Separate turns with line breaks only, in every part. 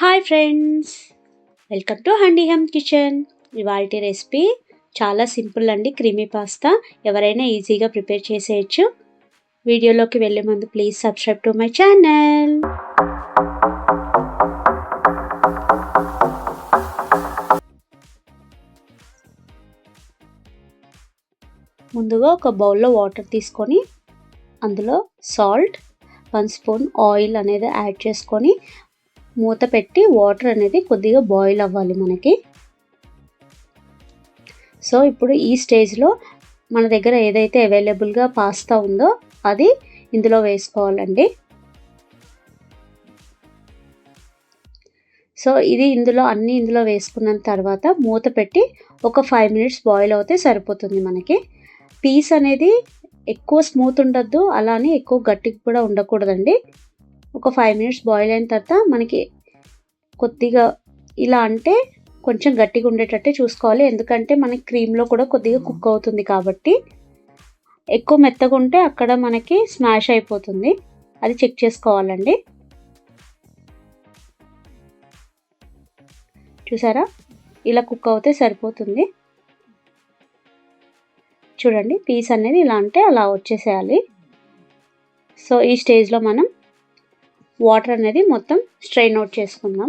Hi friends, welcome to handi him kitchen. ఇవాల్టి recipe చాలా simple అండి. క్రీమీ పాస్తా ఎవరైనా ఈజీగా ప్రిపేర్ చేసేయచ్చు. వీడియోలోకి వెళ్ళే ముందు please subscribe to my channel. ముందుగా ఒక బౌల్లో వాటర్ తీసుకొని అందులో సాల్ట్, 1 స్పూన్ ఆయిల్ అనేది యాడ్ చేసుకొని మూత పెట్టి వాటర్ అనేది కొద్దిగా బాయిల్ అవ్వాలి మనకి. సో ఇప్పుడు ఈ స్టేజ్లో మన దగ్గర ఏదైతే అవైలబుల్గా పాస్తా ఉందో అది ఇందులో వేసుకోవాలండి. సో ఇది ఇందులో వేసుకున్న తర్వాత మూత పెట్టి ఒక 5 మినిట్స్ బాయిల్ అవుతే సరిపోతుంది మనకి. పీస్ అనేది ఎక్కువ స్మూత్ ఉండద్దు, అలానే ఎక్కువ గట్టిగా కూడా ఉండకూడదండి. ఒక 5 మినిట్స్ బాయిల్ అయిన తర్వాత మనకి కొద్దిగా ఇలా అంటే కొంచెం గట్టిగా ఉండేటట్టే చూసుకోవాలి, ఎందుకంటే మనకి క్రీమ్లో కూడా కొద్దిగా కుక్ అవుతుంది కాబట్టి. ఎక్కువ మెత్తగా ఉంటే అక్కడ మనకి స్మాష్ అయిపోతుంది, అది చెక్ చేసుకోవాలండి. చూసారా, ఇలా కుక్ అవుతే సరిపోతుంది. చూడండి, పీస్ అనేది ఇలా అంటే అలా వచ్చేసేయాలి. సో ఈ స్టేజ్లో మనం వాటర్ అనేది మొత్తం స్ట్రెయిన్ అవుట్ చేసుకుందాం.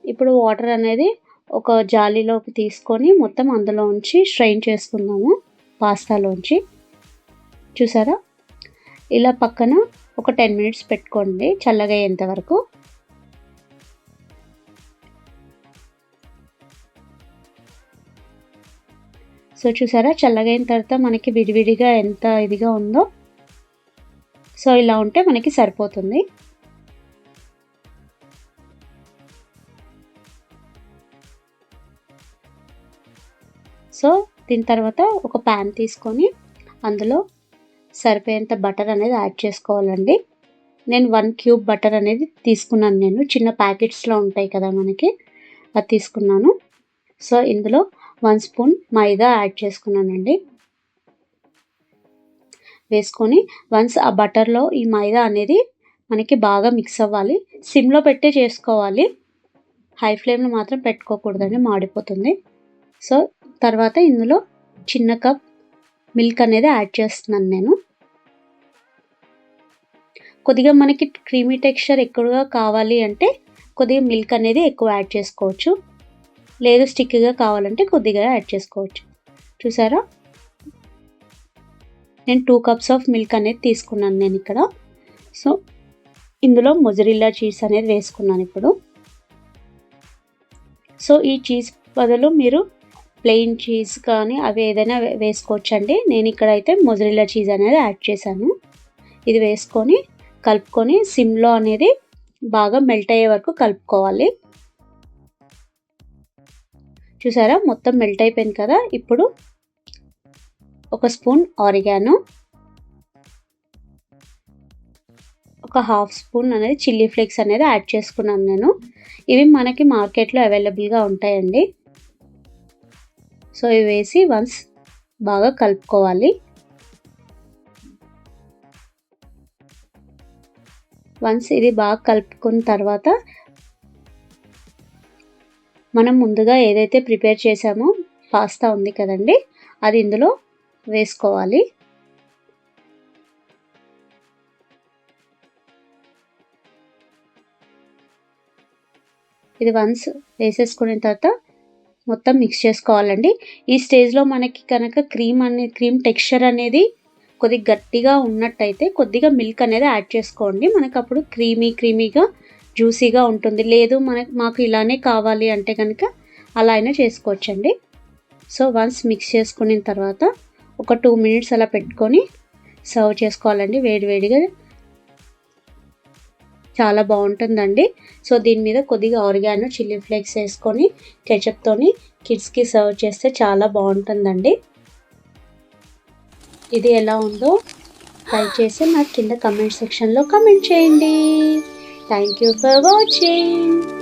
ఇప్పుడు వాటర్ అనేది ఒక జాలీలోకి తీసుకొని మొత్తం అందులో ఉంచి స్ట్రెయిన్ చేసుకుందాము పాస్తాలోంచి. చూసారా, ఇలా పక్కన ఒక 10 మినిట్స్ పెట్టుకోండి చల్లగా అయ్యేంత వరకు. సో చూసారా, చల్లగా అయిన తర్వాత మనకి విడివిడిగా ఎంత ఇదిగా ఉందో. సో ఇలా ఉంటే మనకి సరిపోతుంది. సో దీని తర్వాత ఒక ప్యాన్ తీసుకొని అందులో సరిపోయేంత బటర్ అనేది యాడ్ చేసుకోవాలండి. నేను 1 క్యూబ్ బటర్ అనేది తీసుకున్నాను. నేను చిన్న ప్యాకెట్స్లో ఉంటాయి కదా మనకి, అది తీసుకున్నాను. సో ఇందులో 1 స్పూన్ మైదా యాడ్ చేసుకున్నానండి. వేసుకొని వన్స్ ఆ బటర్లో ఈ మైదా అనేది మనకి బాగా మిక్స్ అవ్వాలి. సిమ్లో పెట్టే చేసుకోవాలి, హై ఫ్లేమ్లో మాత్రం పెట్టుకోకూడదండి, మాడిపోతుంది. సో తర్వాత ఇందులో చిన్న కప్ మిల్క్ అనేది యాడ్ చేస్తున్నాను నేను. కొద్దిగా మనకి క్రీమీ టెక్స్చర్ ఎక్కువగా కావాలి అంటే కొద్దిగా మిల్క్ అనేది ఎక్కువ యాడ్ చేసుకోవచ్చు, లేదు స్టిక్గా కావాలంటే కొద్దిగా యాడ్ చేసుకోవచ్చు. చూసారా, నేను 2 కప్స్ ఆఫ్ మిల్క్ అనేది తీసుకున్నాను నేను ఇక్కడ. సో ఇందులో మొజరెల్లా చీజ్ అనేది వేసుకున్నాను ఇప్పుడు. సో ఈ చీజ్ బదులు మీరు ప్లెయిన్ చీజ్ కానీ అవి ఏదైనా వేసుకోవచ్చండి. నేను ఇక్కడైతే మొజరెల్లా చీజ్ అనేది యాడ్ చేశాను. ఇది వేసుకొని కలుపుకొని సిమ్లో అనేది బాగా మెల్ట్ అయ్యే వరకు కలుపుకోవాలి. చూసారా, మొత్తం మెల్ట్ అయిపోయింది కదా. ఇప్పుడు 1 స్పూన్ ఆరిగానో, ఒక 1/2 స్పూన్ అనేది చిల్లీ ఫ్లేక్స్ అనేది యాడ్ చేసుకున్నాను నేను. ఇవి మనకి మార్కెట్లో అవైలబుల్గా ఉంటాయండి. సో ఇవి వేసి వన్స్ బాగా కలుపుకోవాలి. వన్స్ ఇది బాగా కలుపుకున్న తర్వాత మనం ముందుగా ఏదైతే ప్రిపేర్ చేసామో పాస్తా ఉంది కదండి, అది ఇందులో వేసుకోవాలి. ఇది వన్స్ వేసేసుకున్న తర్వాత మొత్తం మిక్స్ చేసుకోవాలండి. ఈ స్టేజ్లో మనకి కనుక క్రీమ్ టెక్స్చర్ అనేది కొద్దిగా గట్టిగా ఉన్నట్టయితే కొద్దిగా మిల్క్ అనేది యాడ్ చేసుకోండి. మనకు అప్పుడు క్రీమీగా జ్యూసీగా ఉంటుంది. లేదు మాకు ఇలానే కావాలి అంటే కనుక అలా అయినా చేసుకోవచ్చండి. సో వన్స్ మిక్స్ చేసుకున్న తర్వాత ఒక 2 మినిట్స్ అలా పెట్టుకొని సర్వ్ చేసుకోవాలండి వేడివేడిగా. చాలా బాగుంటుందండి. సో దీని మీద కొద్దిగా ఆరిగానో, చిల్లీ ఫ్లేక్స్ వేసుకొని కెచప్తోని కిడ్స్కి సర్వ్ చేస్తే చాలా బాగుంటుందండి. ఇది ఎలా ఉందో ట్రై చేసి నాకు కింద కమెంట్ సెక్షన్లో కమెంట్ చేయండి. Thank you for watching.